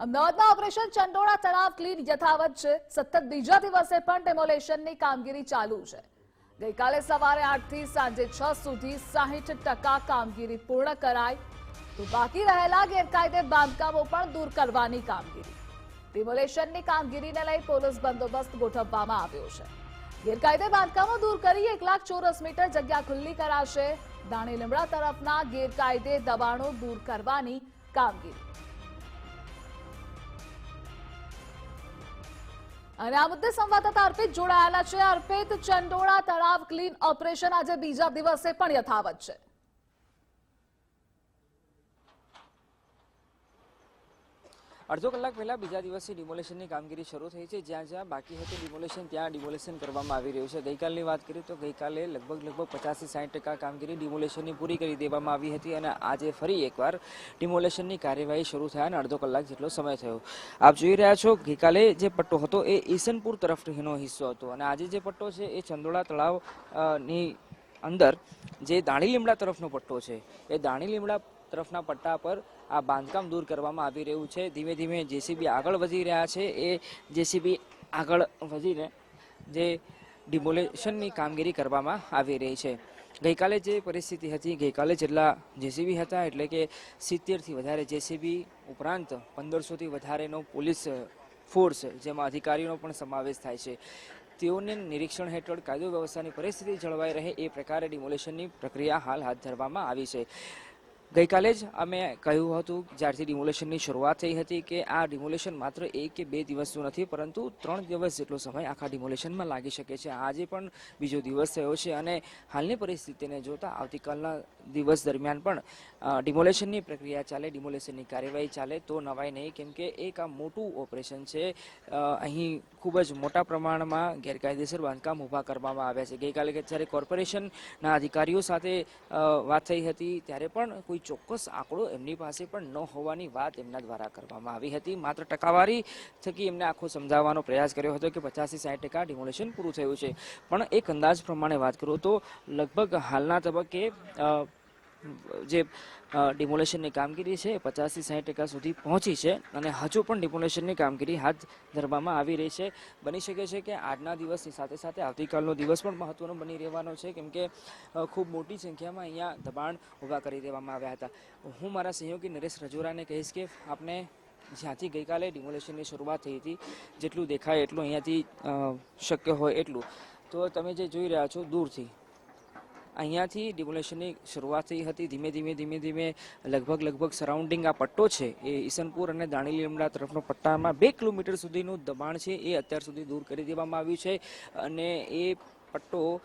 અમદાવાદમાં ઓપરેશન ચંડોળા તળાવ ક્લીન યથાવત છે। સતત બીજા દિવસે પણ ડેમોલેશનની કામગીરી ચાલુ છે। ગઈકાલે સવારે 8 થી સાંજે 6 સુધી 60% કામગીરી પૂર્ણ કરાઈ તો બાકી રહેલા ગેરકાયદે બાંધકામો પણ દૂર કરવાની કામગીરી। ડેમોલેશનની કામગીરીને લઈ પોલીસ બંદોબસ્ત ગોઠવવામાં આવ્યો છે। ગેરકાયદે બાંધકામો દૂર કરી 1 લાખ ચોરસ મીટર જગ્યા ખુલ્લી કરાશે। દાણી લીમડા તરફના ગેરકાયદે દબાણો દૂર કરવાની કામગીરી। અને આ મુદ્દે સંવાદદાતા અર્પિત જોડાયેલા છે। અર્પિત, ચંડોળા તળાવ ક્લીન ઓપરેશન આજે બીજા દિવસે પણ યથાવત છે। અડધો કલાક પહેલા બીજા દિવસે ડિમોલેશનની કામગીરી શરૂ થઈ છે। જ્યાં જ્યાં બાકી હતું ડિમોલેશન ત્યાં ડિમોલેશન કરવામાં આવી રહ્યું છે। ગઈકાલની વાત કરીએ તો ગઈકાલે લગભગ 50 થી 60% કામગીરી ડિમોલેશનની પૂરી કરી દેવામાં આવી હતી અને આજે ફરી એકવાર ડિમોલેશનની કાર્યવાહી શરૂ થયાને અડધો કલાક જેટલો સમય થયો। આપ જોઈ રહ્યા છો ગઈકાલે જે પટ્ટો હતો એ ઈસનપુર તરફનો હિસ્સો હતો અને આજે જે પટ્ટો છે એ ચંડોળા તળાવની અંદર જે દાણી લીમડા તરફનો પટ્ટો છે એ દાણી લીમડા તરફના પટ્ટા પર આ બાંધકામ દૂર કરવામાં આવી રહ્યું છે। ધીમે ધીમે જેસીબી આગળ વધી રહ્યા છે। એ જેસીબી આગળ વધીને જે ડિમોલેશનની કામગીરી કરવામાં આવી રહી છે। ગઈકાલે જે પરિસ્થિતિ હતી, ગઈકાલે જેટલા જેસીબી હતા એટલે કે 70થી વધારે જેસીબી ઉપરાંત 1500થી વધારેનો પોલીસ ફોર્સ જેમાં અધિકારીઓનો પણ સમાવેશ થાય છે। તેઓને નિરીક્ષણ હેઠળ કાયદો વ્યવસ્થાની પરિસ્થિતિ જળવાઈ રહે એ પ્રકારે ડિમોલેશનની પ્રક્રિયા હાલ હાથ ધરવામાં આવી છે। ગઈકાલે જ અમે કહ્યું હતું જ્યારથી ડિમોલેશનની શરૂઆત થઈ હતી કે આ ડિમોલેશન માત્ર 1 કે 2 દિવસનું નથી પરંતુ 3 દિવસ જેટલો સમય આખા ડિમોલેશનમાં લાગી શકે છે। આજે પણ બીજો દિવસ થયો છે અને હાલની પરિસ્થિતિને જોતા આવતીકાલના દિવસ દરમિયાન પણ ડિમોલેશનની પ્રક્રિયા ચાલે, ડિમોલેશનની કાર્યવાહી ચાલે તો નવાય નહીં, કેમ કે એક આ મોટું ઓપરેશન છે। અહીં ખૂબ જ મોટા પ્રમાણમાં ગેરકાયદેસર બાંધકામ ઊભા કરવામાં આવ્યા છે। ગઈકાલે જ્યારે કોર્પોરેશનના અધિકારીઓ સાથે વાત થઈ હતી ત્યારે પણ કોઈ ચોક્કસ આંકડો એમની પાસે પણ ન હોવાની વાત એમના દ્વારા કરવામાં આવી હતી। માત્ર ટકાવારી થકી એમને આખો સમજાવવાનો પ્રયાસ કર્યો હતો કે 50 થી 60% ડિમોલેશન પૂરું થયું છે, પણ એક અંદાજ પ્રમાણે વાત કરું તો લગભગ હાલના તબક્કે જે ડિમોલેશનની કામગીરી છે 50 થી 60% સુધી પહોંચી છે અને હજુ પણ ડિમોલેશનની કામગીરી હાથ ધરવામાં આવી રહી છે। બની શકે છે કે આજના દિવસની સાથે સાથે આવતીકાલનો દિવસ પણ મહત્વનો બની રહેવાનો છે, કેમ કે ખૂબ મોટી સંખ્યામાં અહીંયા દબાણ ઊભા કરી દેવામાં આવ્યા હતા। હું મારા સહયોગી નરેશ રજોરાને કહીશ કે આપણે જ્યાંથી ગઈકાલે ડિમોલેશનની શરૂઆત થઈ હતી જેટલું દેખાય એટલું અહીંયાથી શક્ય હોય એટલું તો તમે જે જોઈ રહ્યા છો દૂરથી અહીંયાથી ડિમોલેશનની શરૂઆત થઈ હતી। ધીમે ધીમે લગભગ સરાઉન્ડિંગ આ પટ્ટો છે એ ઈસનપુર અને દાણી લીમડા તરફનો પટ્ટામાં 2 કિલોમીટર સુધીનું દબાણ છે એ અત્યાર સુધી દૂર કરી દેવામાં આવ્યું છે અને એ પટ્ટો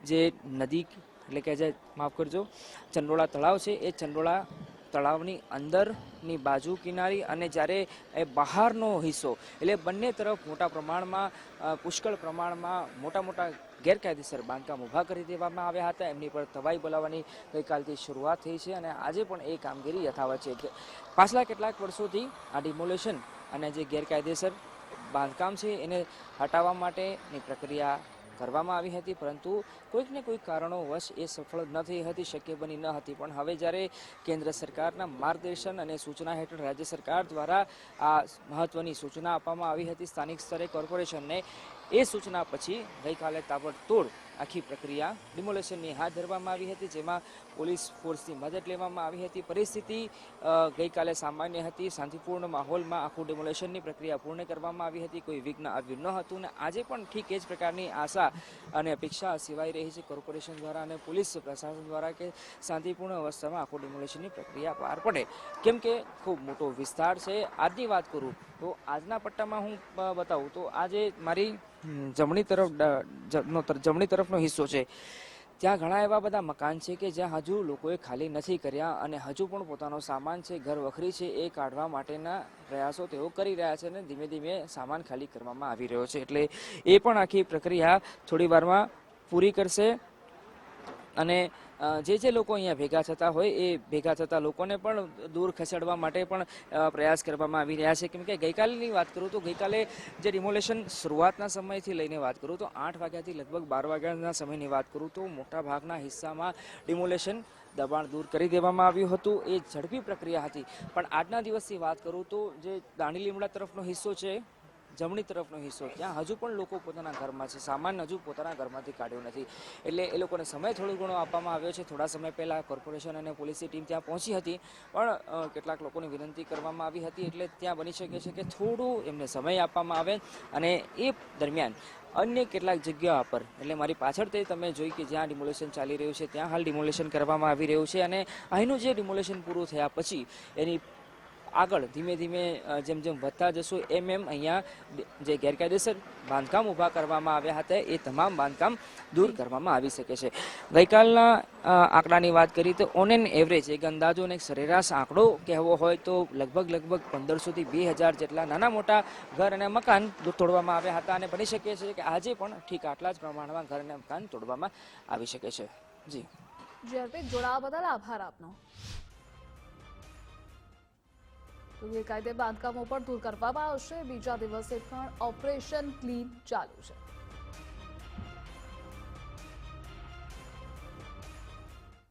જે નદી એટલે કે જે માફ કરજો ચંડોળા તળાવ છે એ ચંડોળા તળાવની અંદરની બાજુ કિનારી અને જ્યારે એ બહારનો હિસ્સો એટલે બંને તરફ મોટા પ્રમાણમાં પુષ્કળ પ્રમાણમાં મોટા ગેરકાયદેસર બાંધકામ ઊભા કરી દેવામાં આવ્યા હતા। એમની પર તવાઈ બોલાવવાની ગઈકાલથી શરૂઆત થઈ છે અને આજે પણ એ કામગીરી યથાવત છે। પાછલા કેટલાક વર્ષોથી આ ડિમોલેશન અને જે ગેરકાયદેસર બાંધકામ છે એને હટાવવા માટેની પ્રક્રિયા કરવામાં આવી હતી, પરંતુ કોઈક ને કોઈક કારણોવશ એ સફળ ન થઈ હતી, શક્ય બની ન હતી। પણ હવે જ્યારે કેન્દ્ર સરકારના માર્ગદર્શન અને સૂચના હેઠળ રાજ્ય સરકાર દ્વારા આ મહત્વની સૂચના આપવામાં આવી હતી સ્થાનિક સ્તરે કોર્પોરેશનને, એ સૂચના પછી ગઈકાલે તાબડતોડ આખી પ્રક્રિયા ડિમોલેશનની હાથ ધરવામાં આવી હતી, જેમાં પોલીસ ફોર્સની મદદ લેવામાં આવી હતી। પરિસ્થિતિ ગઈકાલે સામાન્ય હતી, શાંતિપૂર્ણ માહોલમાં આખું ડિમોલેશનની પ્રક્રિયા પૂર્ણ કરવામાં આવી હતી, કોઈ વિઘ્ન આવ્યું ન હતું અને આજે પણ ઠીક એ જ પ્રકારની આશા અને અપેક્ષા સેવાઈ રહી છે કોર્પોરેશન દ્વારા અને પોલીસ પ્રશાસન દ્વારા કે શાંતિપૂર્ણ અવસ્થામાં આખું ડિમોલેશનની પ્રક્રિયા પાર પડે, કેમ કે ખૂબ મોટો વિસ્તાર છે। આજની વાત કરું તો આજના પટ્ટામાં હું બતાવું તો આજે મારી જમણી તરફનો હિસ્સો છે ત્યાં ઘણા એવા બધા મકાન છે કે જ્યાં હજુ લોકોએ ખાલી નથી કર્યા અને હજુ પણ પોતાનો સામાન છે, ઘર વખરી છે એ કાઢવા માટેના પ્રયાસો તેઓ કરી રહ્યા છે અને ધીમે ધીમે સામાન ખાલી કરવામાં આવી રહ્યો છે। એટલે એ પણ આખી પ્રક્રિયા થોડી વારમાં પૂરી કરશે અને જે લોકો અહીંયા ભેગા થતા હોય એ ભેગા થતા લોકોને પણ દૂર ખસેડવા માટે પણ પ્રયાસ કરવામાં આવી રહ્યા છે, કેમ કે ગઈકાલની વાત કરું તો ગઈકાલે જે ડિમોલેશન શરૂઆતના સમયથી લઈને વાત કરું તો 8 વાગ્યાથી લગભગ 12 વાગ્યાના સમયની વાત કરું તો મોટા ભાગના હિસ્સામાં ડિમોલેશન દબાણ દૂર કરી દેવામાં આવ્યું હતું. એ ઝડપી પ્રક્રિયા હતી. પણ આજના દિવસની વાત કરું તો જે દાણી લીમડા તરફનો હિસ્સો છે, જમણી તરફનો હિસ્સો, ત્યાં હજુ પણ લોકો પોતાના ઘરમાં છે. સામાન હજુ પોતાના ઘરમાંથી કાઢ્યો નથી. એટલે એ લોકોને સમય થોડો ઘણો આપવામાં આવ્યો છે. થોડા સમય પહેલાં કોર્પોરેશન અને પોલીસની ટીમ ત્યાં પહોંચી હતી, પણ કેટલાક લોકોની વિનંતી કરવામાં આવી હતી. એટલે ત્યાં બની શકે છે કે થોડું એમને સમય આપવામાં આવે. અને એ દરમિયાન અન્ય કેટલાક જગ્યાઓ પર, એટલે મારી પાછળ તે તમે જોઈ કે જ્યાં ડિમોલેશન ચાલી રહ્યું છે ત્યાં હાલ ડિમોલેશન કરવામાં આવી રહ્યું છે. અને અહીંનું જે ડિમોલેશન પૂરું થયા પછી એની આગળ ધીમે ધીમે જેમ જેમ વધતા જશું એમ અહીંયા જે ગેરકાયદેસર બાંધકામ ઊભા કરવામાં આવ્યા હતા એ તમામ બાંધકામ દૂર કરવામાં આવી શકે છે. ગઈકાલના આંકડાની વાત કરી તો ઓન એન એવરેજ એક અંદાજો અને એક સરેરાશ આંકડો કહેવો હોય તો લગભગ 1500 થી 2000 જેટલા નાના મોટા ઘર અને મકાન તોડવામાં આવ્યા હતા. અને બની શકે છે કે આજે પણ ઠીક આટલા જ પ્રમાણમાં ઘર અને મકાન તોડવામાં આવી શકે છે. જી અર્પિત, જોડાવા બદલ આભાર આપનો. તો ગેરકાયદે બાંધકામો પણ દૂર કરવામાં આવશે. બીજા દિવસે પણ ઓપરેશન ક્લીન ચાલુ છે.